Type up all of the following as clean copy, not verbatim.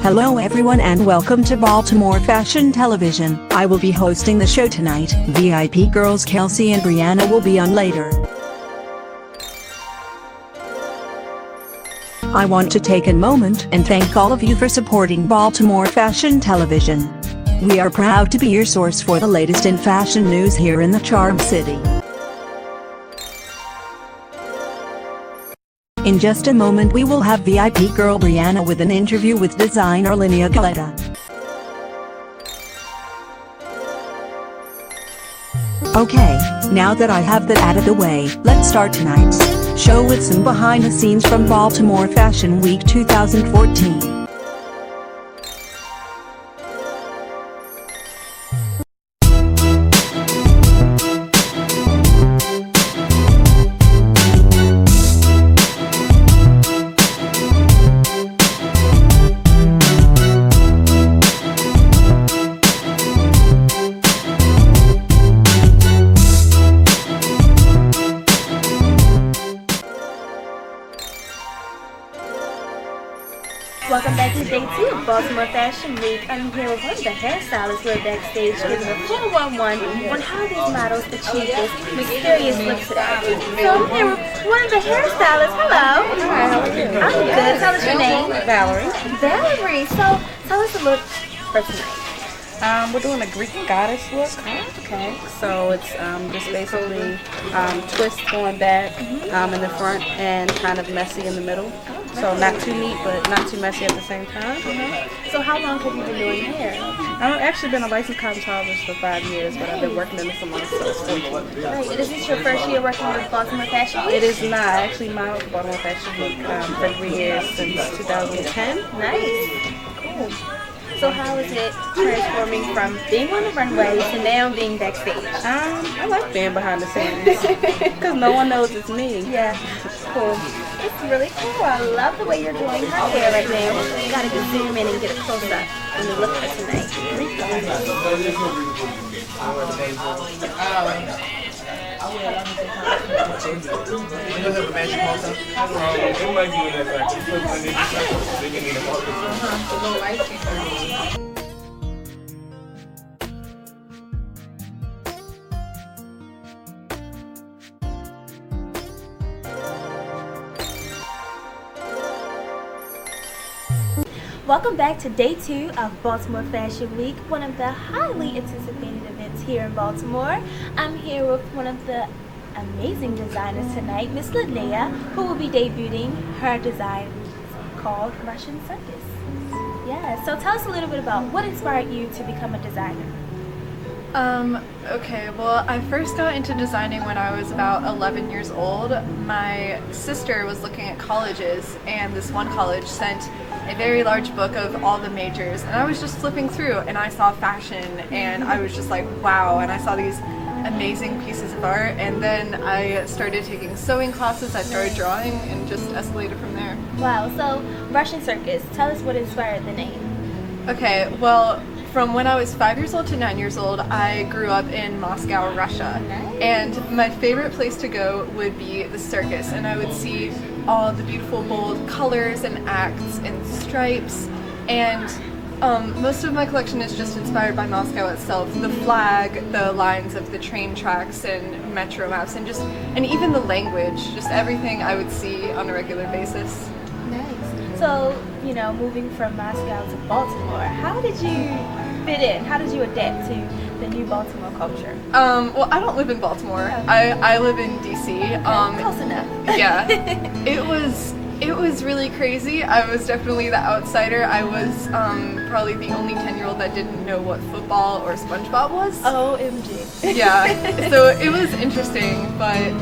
Hello everyone and welcome to Baltimore Fashion Television. I will be hosting the show tonight. VIP girls Kelsey and Brianna will be on later. I want to take a moment and thank all of you for supporting Baltimore Fashion Television. We are proud to be your source for the latest in fashion news here in the Charm City. In just a moment we will have VIP girl Brianna with an interview with designer Linnea Galetta. Okay, now that I have that out of the way, let's start tonight's show with some behind the scenes from Baltimore Fashion Week 2014. Welcome back to day 2 of Baltimore Fashion Week. I'm here with one of the hairstylists who are backstage giving a 411 on how these models achieve this mysterious look today. So I'm here with one of the hairstylists. Hello. Hi, how are you? I'm good. Tell us your name. Valerie. Valerie. So tell us a look for tonight. We're doing a Greek goddess look. Okay. So it's just basically twist going back in the front and kind of messy in the middle. So not too neat, but not too messy at the same time. So how long have you been doing hair? I've actually been a licensed cosmetologist for 5 years, but I've been working in the salon since 14. Right. Is this your first year working with Baltimore Fashion Week? It is not. I actually modeled for Baltimore Fashion Week for 3 years since 2010. Nice. Cool. So how is it transforming from being on the runway to now being backstage? I like being behind the scenes because no one knows it's me. Yeah, cool. It's really cool. I love the way you're doing her hair right now. You gotta get zoom in and get a close up when you look at it tonight. Welcome back to day 2 of Baltimore Fashion Week, one of the highly anticipated events here in Baltimore. I'm here with one of the amazing designers tonight, Miss Linnea, who will be debuting her design called Russian Circus. Yeah, so tell us a little bit about what inspired you to become a designer. Okay, well, I first got into designing when I was about 11 years old. My sister was looking at colleges, and this one college sent a very large book of all the majors, and I was just flipping through, and I saw fashion, and I was just like, wow, and I saw these amazing pieces of art, and then I started taking sewing classes, I started drawing, and just escalated from there. Wow, so Russian Circus, tell us what inspired the name. Okay, well, from when I was 5 years old to 9 years old, I grew up in Moscow, Russia. Nice. And my favorite place to go would be the circus, and I would see all the beautiful bold colors and acts and stripes, and most of my collection is just inspired by Moscow itself. The flag, the lines of the train tracks and metro maps, and even the language, just everything I would see on a regular basis. Nice. So, you know, moving from Moscow to Baltimore, how did you fit in? How did you adapt to the new Baltimore culture? Well, I don't live in Baltimore. I live in DC. Close enough. Yeah. It was really crazy. I was definitely the outsider. I was probably the only 10-year-old that didn't know what football or SpongeBob was. OMG. Yeah. So it was interesting, but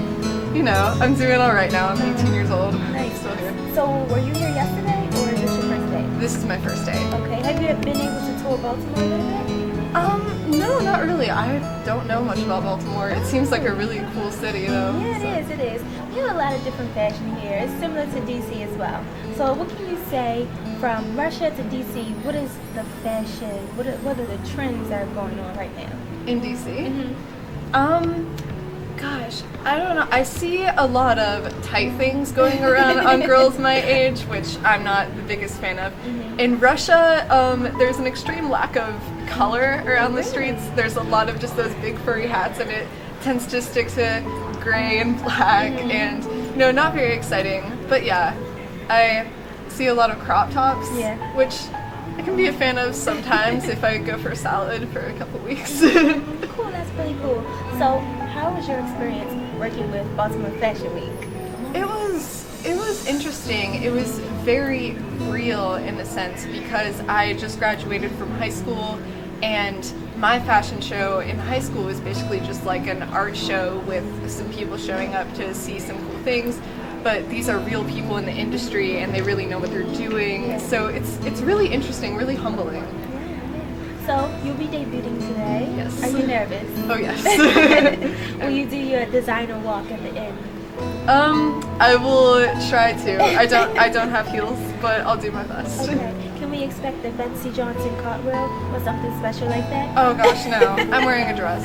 you know, I'm doing all right now. I'm 18 years old. Nice. Still here. So were you here yesterday, or is this your first day? This is my first day. Okay. Have you been able to tour Baltimore a little bit? No, not really. I don't know much about Baltimore. It seems like a really cool city, though. Yeah, it is. We have a lot of different fashion here. It's similar to DC as well. So what can you say from Russia to DC? What is the fashion? What are the trends that are going on right now? In DC? Gosh, I don't know. I see a lot of tight things going around on girls my age, which I'm not the biggest fan of. In Russia, there's an extreme lack of color around the streets. There's a lot of just those big furry hats, and it tends to stick to gray and black, and not very exciting. But yeah, I see a lot of crop tops, which I can be a fan of sometimes if I go for a salad for a couple weeks. Cool, that's really cool. So, how was your experience working with Baltimore Fashion Week? It was interesting. It was very real in a sense because I just graduated from high school, and my fashion show in high school was basically just like an art show with some people showing up to see some cool things. But these are real people in the industry, and they really know what they're doing. So it's really interesting, really humbling. So you'll be debuting today. Yes. Are you nervous? Oh yes. Will you do your designer walk at the end? I will try to. I don't have heels, but I'll do my best. Okay. Can we expect the Betsy Johnson cartwheel or something special like that? Oh gosh, no. I'm wearing a dress.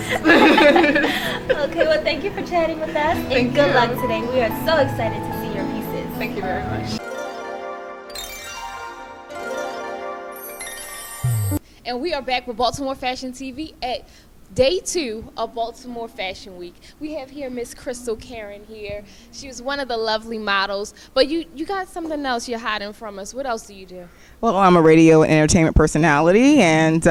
Okay, well thank you for chatting with us, and good luck today. We are so excited to see your pieces. Thank you very much. And we are back with Baltimore Fashion TV at Day 2 of Baltimore Fashion Week. We have here Miss Crystal Karen here. She was one of the lovely models, but you got something else you're hiding from us. What else do you do? Well, I'm a radio and entertainment personality, and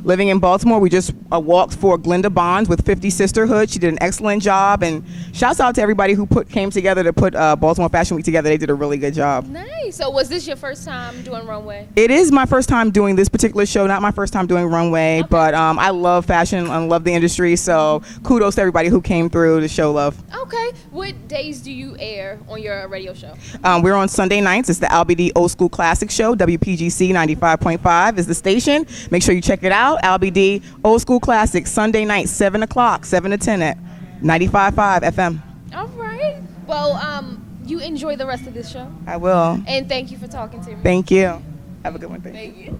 living in Baltimore, we just walked for Glenda Bonds with 50 Sisterhood. She did an excellent job, and shouts out to everybody who came together to put Baltimore Fashion Week together. They did a really good job. Nice. So was this your first time doing runway? It is my first time doing this particular show, not my first time doing runway, but I love fashion and love the industry, so kudos to everybody who came through to show love. Okay. What days do you air on your radio show? We're on Sunday nights. It's the LBD Old School Classic Show. WPGC 95.5 is the station. Make sure you check it out. LBD Old School Classic, Sunday night, 7 o'clock, 7 to 10 at 95.5 FM. All right. Well, you enjoy the rest of this show. I will. And thank you for talking to me. Thank you. Have a good one. Thank you.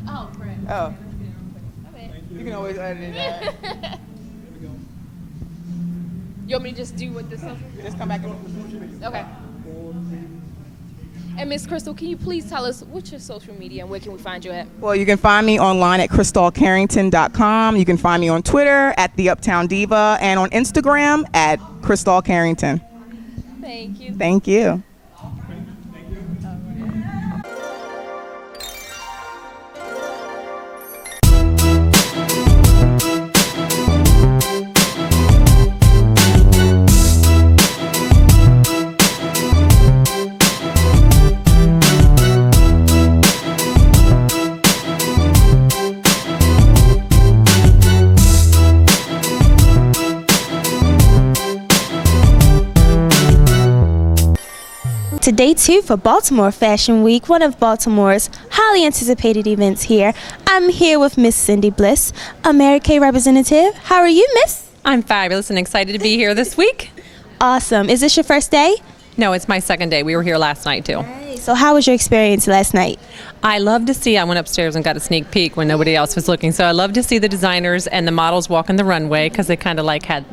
Oh, great. Oh. You can always edit it out. You want me to just do what this is? Just come back and Okay. And Miss Crystal, can you please tell us what's your social media and where can we find you at? Well, you can find me online at crystalcarrington.com. You can find me on Twitter at The Uptown Diva and on Instagram at Crystal Carrington. Thank you. Thank you. To Day 2 for Baltimore Fashion Week, one of Baltimore's highly anticipated events here. I'm here with Miss Cindy Bliss, a Mary Kay representative. How are you, Miss? I'm fabulous and excited to be here this week. Awesome. Is this your first day? No, it's my second day. We were here last night too. So how was your experience last night? I love to see, I went upstairs and got a sneak peek when nobody else was looking. So I love to see the designers and the models walking the runway because they kind of like had,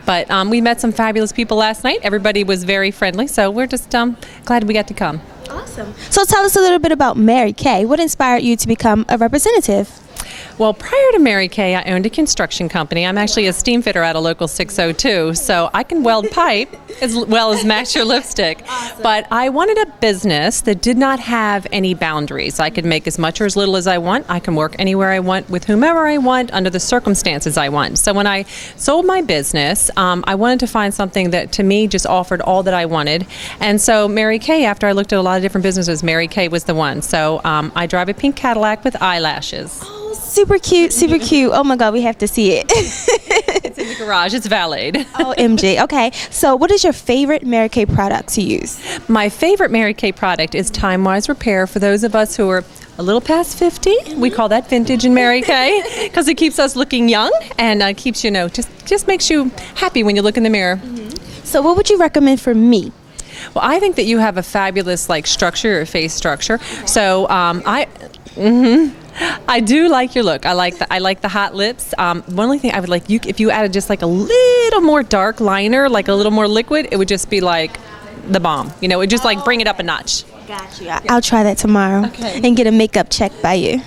but we met some fabulous people last night. Everybody was very friendly. So we're just glad we got to come. Awesome. So tell us a little bit about Mary Kay. What inspired you to become a representative? Well, prior to Mary Kay, I owned a construction company. I'm actually a steam fitter at a local 602, so I can weld pipe as well as match your lipstick. Awesome. But I wanted a business that did not have any boundaries. I could make as much or as little as I want. I can work anywhere I want, with whomever I want, under the circumstances I want. So when I sold my business, I wanted to find something that, to me, just offered all that I wanted. And so Mary Kay, after I looked at a lot of different businesses, Mary Kay was the one. So I drive a pink Cadillac with eyelashes. Super cute, super cute. Oh my God, we have to see it. It's in the garage. It's valeted. Oh, MG. Okay. So what is your favorite Mary Kay product to use? My favorite Mary Kay product is Time Wise Repair. For those of us who are a little past 50, we call that vintage in Mary Kay because it keeps us looking young and keeps, just makes you happy when you look in the mirror. Mm-hmm. So what would you recommend for me? Well, I think that you have a fabulous structure, your face structure. So I do like your look. I like the hot lips. One only thing I would like, if you added just like a little more dark liner, like a little more liquid, it would just be like the bomb. You know, it would just like bring it up a notch. Got you. I'll try that tomorrow and get a makeup check by you.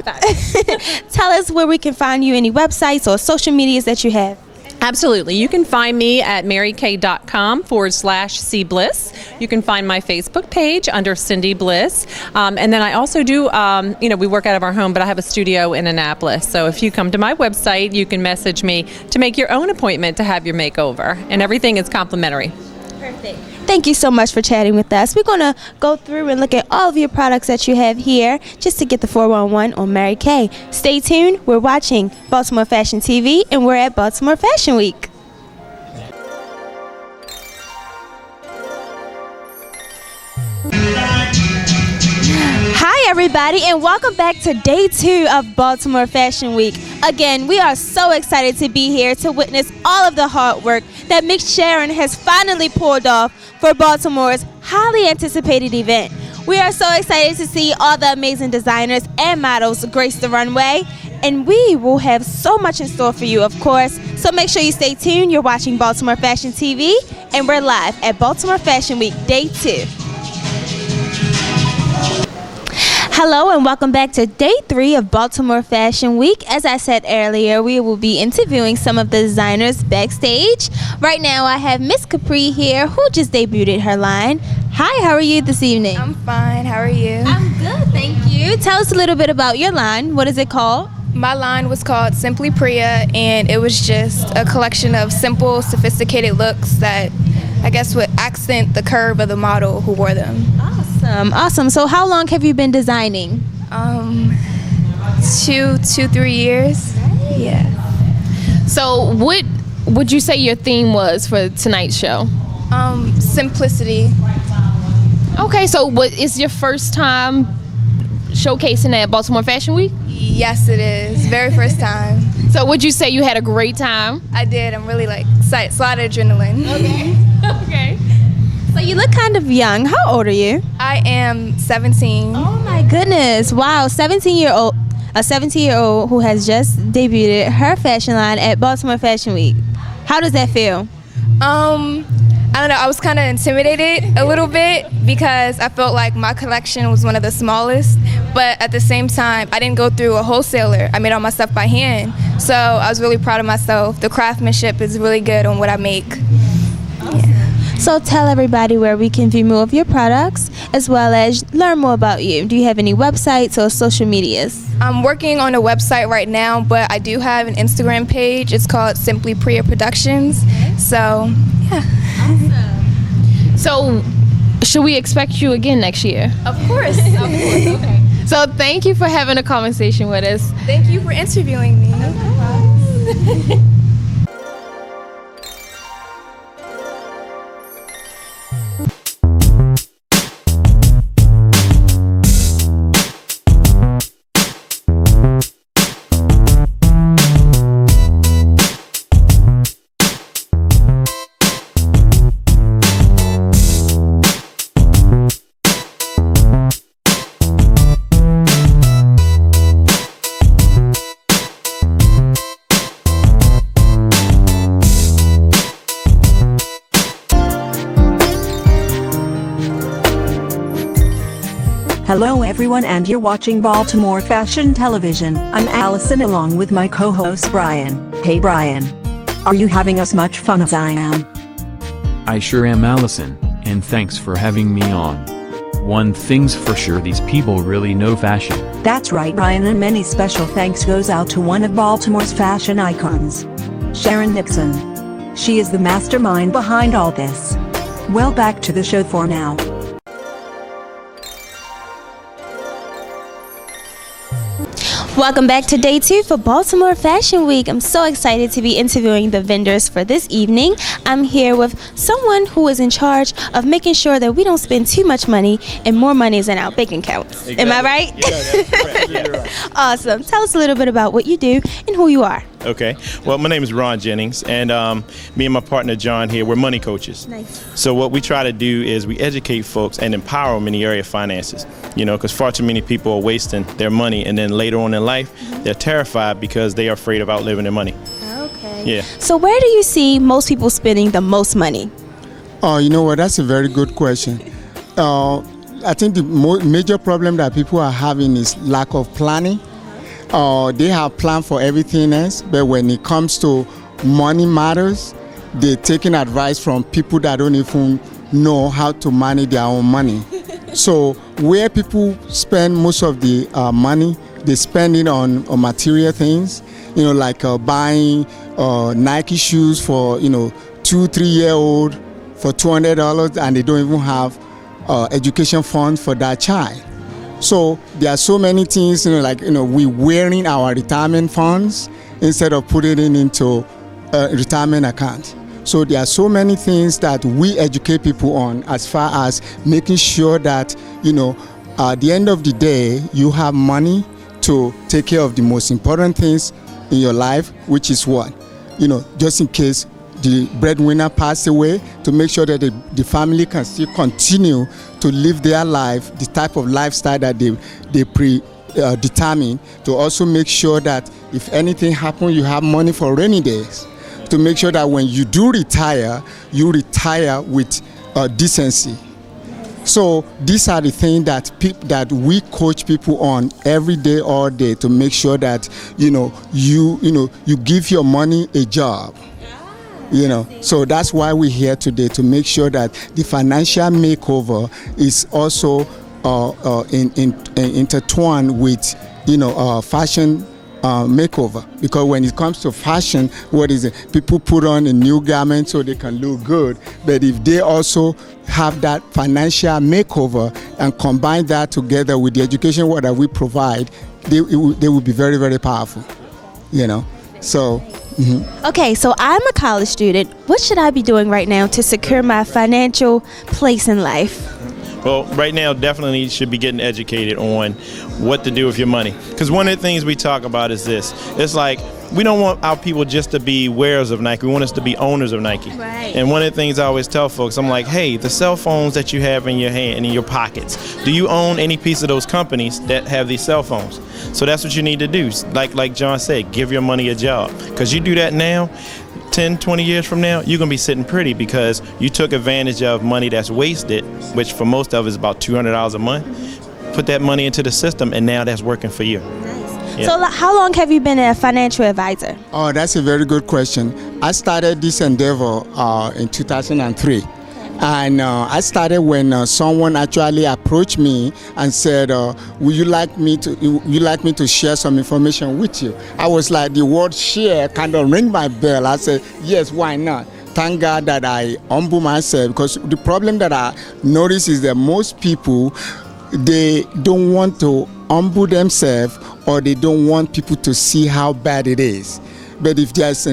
Tell us where we can find you, any websites or social medias that you have. Absolutely. You can find me at marykay.com/cbliss. You can find my Facebook page under Cindy Bliss. And then I also do, we work out of our home, but I have a studio in Annapolis. So if you come to my website, you can message me to make your own appointment to have your makeover. And everything is complimentary. Perfect. Thank you so much for chatting with us. We're going to go through and look at all of your products that you have here just to get the 411 on Mary Kay. Stay tuned. We're watching Baltimore Fashion TV, and we're at Baltimore Fashion Week. Hi everybody, and welcome back to day 2 of Baltimore Fashion Week. Again, we are so excited to be here to witness all of the hard work that Miss Sharon has finally pulled off for Baltimore's highly anticipated event. We are so excited to see all the amazing designers and models grace the runway, and we will have so much in store for you, of course. So make sure you stay tuned. You're watching Baltimore Fashion TV, and we're live at Baltimore Fashion Week Day 2. Hello and welcome back to day 3 of Baltimore Fashion Week. As I said earlier, we will be interviewing some of the designers backstage. Right now I have Miss Capri here, who just debuted her line. Hi, how are you this evening? I'm fine, how are you? I'm good, thank you. Tell us a little bit about your line. What is it called? My line was called Simply Priya, and it was just a collection of simple, sophisticated looks that I guess would accent the curve of the model who wore them. Awesome. So how long have you been designing? 3 years. Yeah. So what would you say your theme was for tonight's show? Simplicity. Okay, so what is your first time showcasing at Baltimore Fashion Week? Yes, it is. Very first time. So would you say you had a great time? I did. I'm really excited. It's a lot of adrenaline. Okay. Okay. So you look kind of young. How old are you? I am 17. Oh my goodness. Wow, a 17-year-old who has just debuted her fashion line at Baltimore Fashion Week. How does that feel? I don't know, I was kind of intimidated a little bit because I felt like my collection was one of the smallest, but at the same time, I didn't go through a wholesaler. I made all my stuff by hand, so I was really proud of myself. The craftsmanship is really good on what I make. Yeah. So tell everybody where we can view more of your products as well as learn more about you. Do you have any websites or social medias? I'm working on a website right now, but I do have an Instagram page. It's called Simply Priya Productions. So, yeah. Awesome. So, should we expect you again next year? Of course. Of course. Okay. So, thank you for having a conversation with us. Thank you for interviewing me. Hello everyone, and you're watching Baltimore Fashion Television. I'm Allison along with my co-host Brian. Hey Brian. Are you having as much fun as I am? I sure am, Allison, and thanks for having me on. One thing's for sure, these people really know fashion. That's right Brian, and many special thanks goes out to one of Baltimore's fashion icons, Sharon Nixon. She is the mastermind behind all this. Well, back to the show for now. Welcome back to day 2 for Baltimore Fashion Week. I'm so excited to be interviewing the vendors for this evening. I'm here with someone who is in charge of making sure that we don't spend too much money and more money is in our bank accounts. Exactly. Am I right? Yeah, that's correct. You're right. Awesome. Tell us a little bit about what you do and who you are. Okay. Well, my name is Ron Jennings, and me and my partner John here, we're money coaches. Nice. So what we try to do is we educate folks and empower them in the area of finances. You know, because far too many people are wasting their money, and then later on in life, they're terrified because they are afraid of outliving their money. Okay. Yeah. So where do you see most people spending the most money? Oh, you know what? That's a very good question. I think the major problem that people are having is lack of planning. They have planned for everything else, but when it comes to money matters, they're taking advice from people that don't even know how to manage their own money. So where people spend most of the money, they spend it on material things, you know, like buying Nike shoes for, 2-3-year-old for $200, and they don't even have education funds for that child. So there are so many things, we wearing our retirement funds instead of putting it into a retirement account. So there are so many things that we educate people on, as far as making sure that, at the end of the day, you have money to take care of the most important things in your life, which is what? Just in case the breadwinner passed away, to make sure that the family can still continue to live their life, the type of lifestyle that they determine, to also make sure that if anything happens, you have money for rainy days, to make sure that when you do retire, you retire with decency. So these are the things that we coach people on every day, all day, to make sure that you give your money a job. So that's why we're here today, to make sure that the financial makeover is also intertwined with fashion makeover. Because when it comes to fashion, what is it? People put on a new garment so they can look good, but if they also have that financial makeover and combine that together with the education that we provide, they will be very, very powerful. So. Mm-hmm. Okay, so I'm a college student. What should I be doing right now to secure my financial place in life? Well, right now, definitely should be getting educated on what to do with your money. Because one of the things we talk about is this. It's like, we don't want our people just to be wearers of Nike. We want us to be owners of Nike. Right. And one of the things I always tell folks, I'm like, hey, the cell phones that you have in your hand and in your pockets, do you own any piece of those companies that have these cell phones? So that's what you need to do. Like John said, give your money a job. Because you do that now, 10, 20 years from now, you're going to be sitting pretty because you took advantage of money that's wasted, which for most of us is about $200 a month. Put that money into the system, and now that's working for you. Yeah. So how long have you been a financial advisor? Oh, that's a very good question. I started this endeavor in 2003. And I started when someone actually approached me and said, would you like me to share some information with you? I was like, the word share kind of ring my bell. I said, yes, why not? Thank God that I humble myself, because the problem that I notice is that most people, they don't want to humble themselves, or they don't want people to see how bad it is. But if there's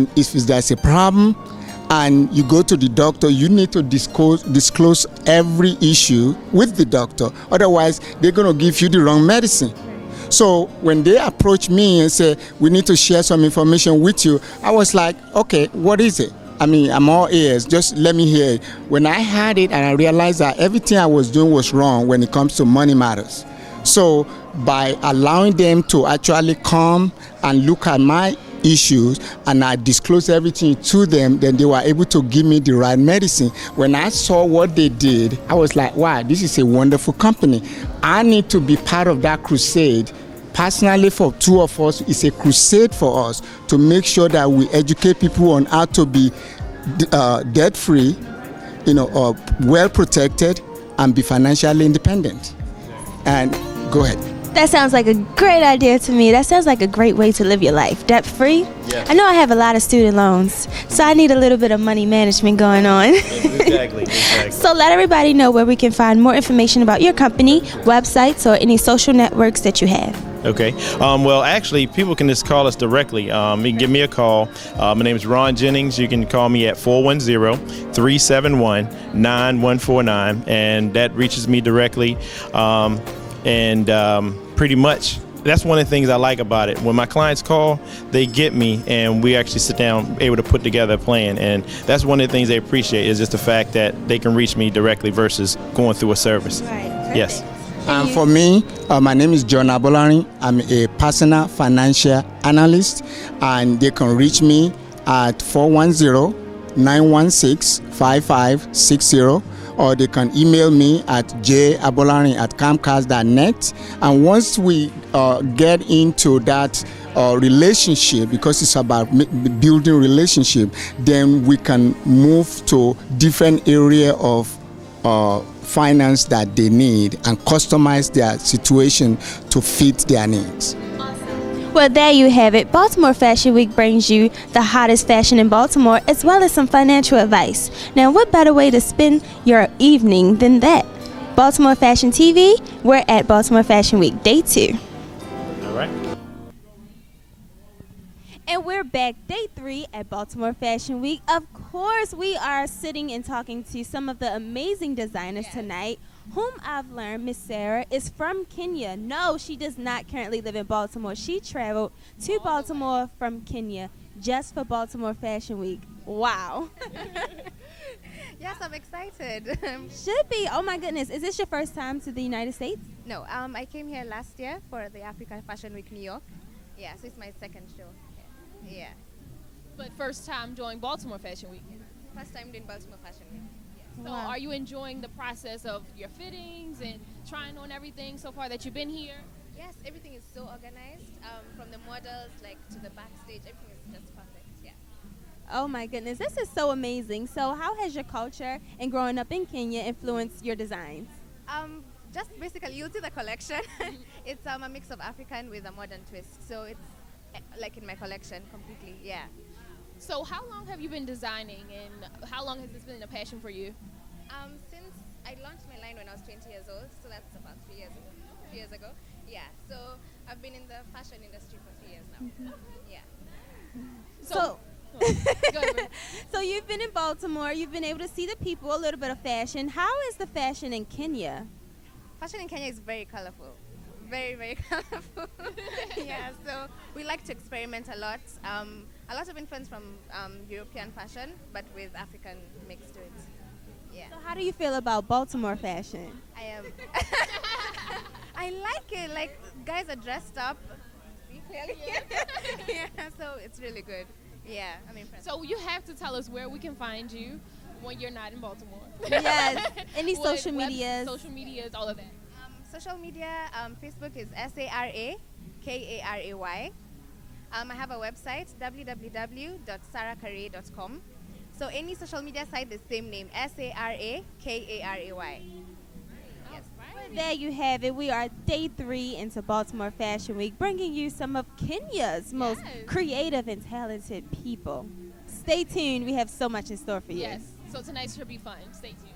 a problem and you go to the doctor, you need to disclose every issue with the doctor. Otherwise, they're going to give you the wrong medicine. So when they approach me and say, we need to share some information with you, I was like, okay, what is it? I mean, I'm all ears. Just let me hear it. When I had it and I realized that everything I was doing was wrong when it comes to money matters. So by allowing them to actually come and look at my issues and I disclose everything to them, then they were able to give me the right medicine. When I saw what they did, I was like, wow, this is a wonderful company. I need to be part of that crusade. Personally, for two of us, it's a crusade for us to make sure that we educate people on how to be debt-free, well protected, and be financially independent. And go ahead. That sounds like a great idea to me. That sounds like a great way to live your life. Debt-free? Yeah. I know I have a lot of student loans, so I need a little bit of money management going on. Exactly. So let everybody know where we can find more information about your company, websites, or any social networks that you have. Okay. Well, actually, people can just call us directly. You can give me a call. My name is Ron Jennings. You can call me at 410-371-9149, and that reaches me directly. And pretty much that's one of the things I like about it. When my clients call, they get me, and we actually sit down, able to put together a plan. And that's one of the things they appreciate, is just the fact that they can reach me directly versus going through a service. Right. Yes. And for me, my name is John Abolari. I'm a personal financial analyst, and they can reach me at 410-916-5560, or they can email me at jabolari@comcast.net. And once we get into that relationship, because it's about building relationship, then we can move to different area of finance that they need and customize their situation to fit their needs. Well, there you have it. Baltimore Fashion Week brings you the hottest fashion in Baltimore, as well as some financial advice. Now, what better way to spend your evening than that? Baltimore Fashion TV, we're at Baltimore Fashion Week, Day 2. All right. And we're back, Day 3 at Baltimore Fashion Week. Of course, we are sitting and talking to some of the amazing designers tonight, whom I've learned Miss Sarah is from Kenya. No, she does not currently live in Baltimore. She traveled to Baltimore from Kenya just for Baltimore Fashion Week. Wow. Yes, I'm excited. Should be. Oh my goodness. Is this your first time to the United States? No, I came here last year for the African Fashion Week New York. Yeah, so it's my second show. Yeah. But first time doing Baltimore Fashion Week. First time doing Baltimore Fashion Week. So are you enjoying the process of your fittings and trying on everything so far that you've been here? Yes, everything is so organized. From the models to the backstage, everything is just perfect. Yeah. Oh my goodness, this is so amazing. So how has your culture and growing up in Kenya influenced your designs? Just basically, you'll see the collection. It's a mix of African with a modern twist. So it's like in my collection completely. Yeah. So how long have you been designing, and how long has this been a passion for you? Since I launched my line when I was 20 years old, so that's about 3 years ago. Yeah, so I've been in the fashion industry for 3 years now. Yeah. So you've been in Baltimore, you've been able to see the people, a little bit of fashion. How is the fashion in Kenya? Fashion in Kenya is very colorful. Very, very colorful. Yeah, so we like to experiment a lot. A lot of influence from European fashion, but with African mix to it. Yeah. So how do you feel about Baltimore fashion? I like it. Like, guys are dressed up. See clearly? Yeah, so it's really good. Yeah, I'm impressed. So you have to tell us where we can find you when you're not in Baltimore. Yes. Any social medias? Social medias, all of that. Social media, Facebook is SARAKARAY. I have a website, www.sarakaray.com. So any social media site, the same name, SARAKARAY. Yes. Well, there you have it. We are Day 3 into Baltimore Fashion Week, bringing you some of Kenya's most creative and talented people. Stay tuned. We have so much in store for you. Yes. So tonight should be fun. Stay tuned.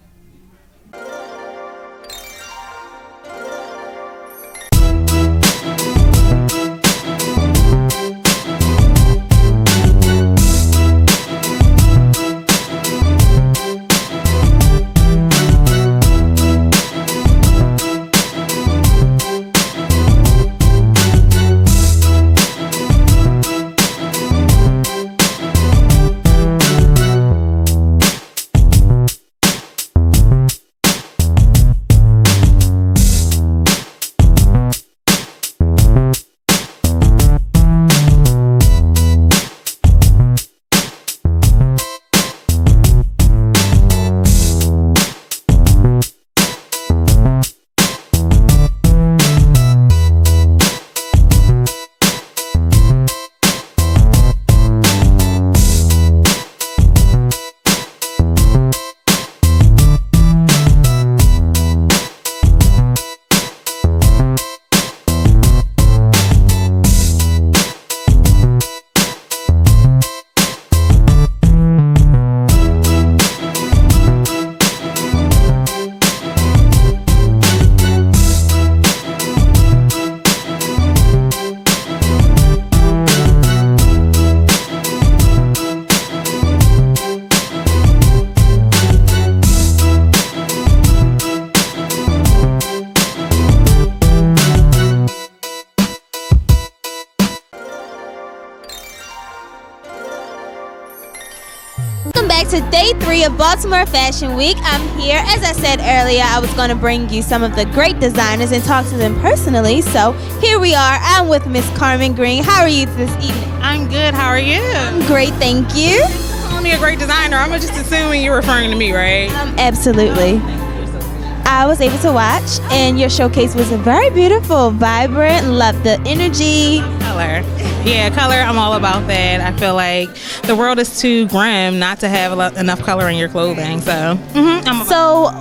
Welcome back to day 3 of Baltimore Fashion Week. I'm here. As I said earlier, I was going to bring you some of the great designers and talk to them personally. So here we are. I'm with Miss Carmen Green. How are you this evening? I'm good. How are you? I'm great, thank you. Calling me a great designer. I'm just assuming you're referring to me, right? Absolutely. I was able to watch, and your showcase was very beautiful, vibrant. Love the energy. Color. Yeah, color. I'm all about that. I feel like the world is too grim not to have enough color in your clothing. So,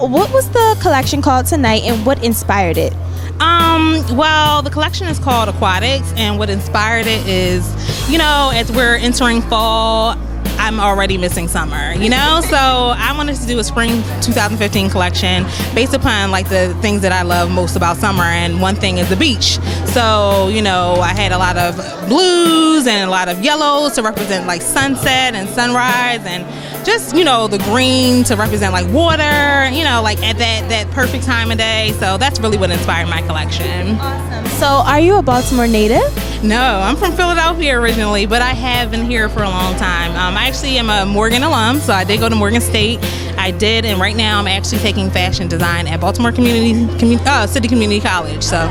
what was the collection called tonight, and what inspired it? Well, the collection is called Aquatics, and what inspired it is, as we're entering fall, I'm already missing summer, so I wanted to do a spring 2015 collection based upon like the things that I love most about summer, and one thing is the beach. So I had a lot of blues and a lot of yellows to represent like sunset and sunrise, and just the green to represent like water, like at that perfect time of day. So that's really what inspired my collection. Awesome. So are you a Baltimore native? No, I'm from Philadelphia originally, but I have been here for a long time. I actually am a Morgan alum, so I did go to Morgan State. And right now I'm actually taking fashion design at Baltimore City Community College. So,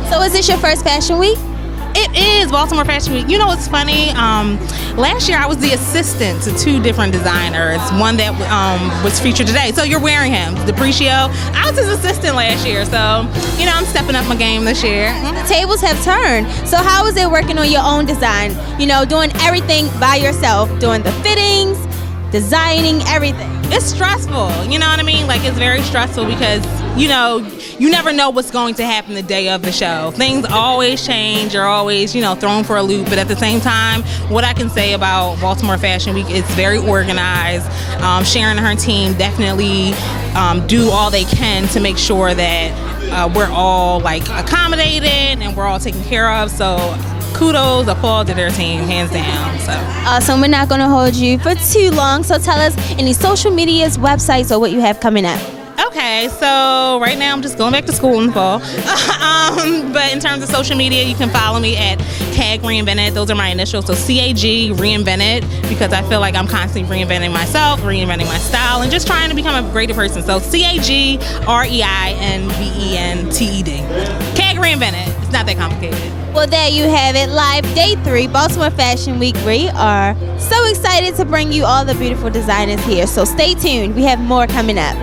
So is this your first fashion week? It is Baltimore Fashion Week. It's funny. Last year I was the assistant to 2 different designers. One that was featured today. So you're wearing him, Deprecio. I was his assistant last year. So, I'm stepping up my game this year. The tables have turned. So how is it working on your own design? Doing everything by yourself, doing the fittings, designing everything. It's stressful, you know what I mean? Like, it's very stressful because, you never know what's going to happen the day of the show. Things always change. You're always, thrown for a loop. But at the same time, what I can say about Baltimore Fashion Week, it's very organized. Sharon and her team definitely do all they can to make sure that we're all, like, accommodated and we're all taken care of. So kudos, applause to their team, hands down. So awesome. We're not going to hold you for too long. So tell us any social medias, websites, or what you have coming up. Okay, so right now I'm just going back to school in the fall. But in terms of social media, you can follow me at CAG Reinvented. Those are my initials. So CAG Reinvented, because I feel like I'm constantly reinventing myself, reinventing my style, and just trying to become a greater person. So CAG REINVENTED. CAG Reinvented. It's not that complicated. Well, there you have it. Live day 3, Baltimore Fashion Week. We are so excited to bring you all the beautiful designers here. So stay tuned. We have more coming up.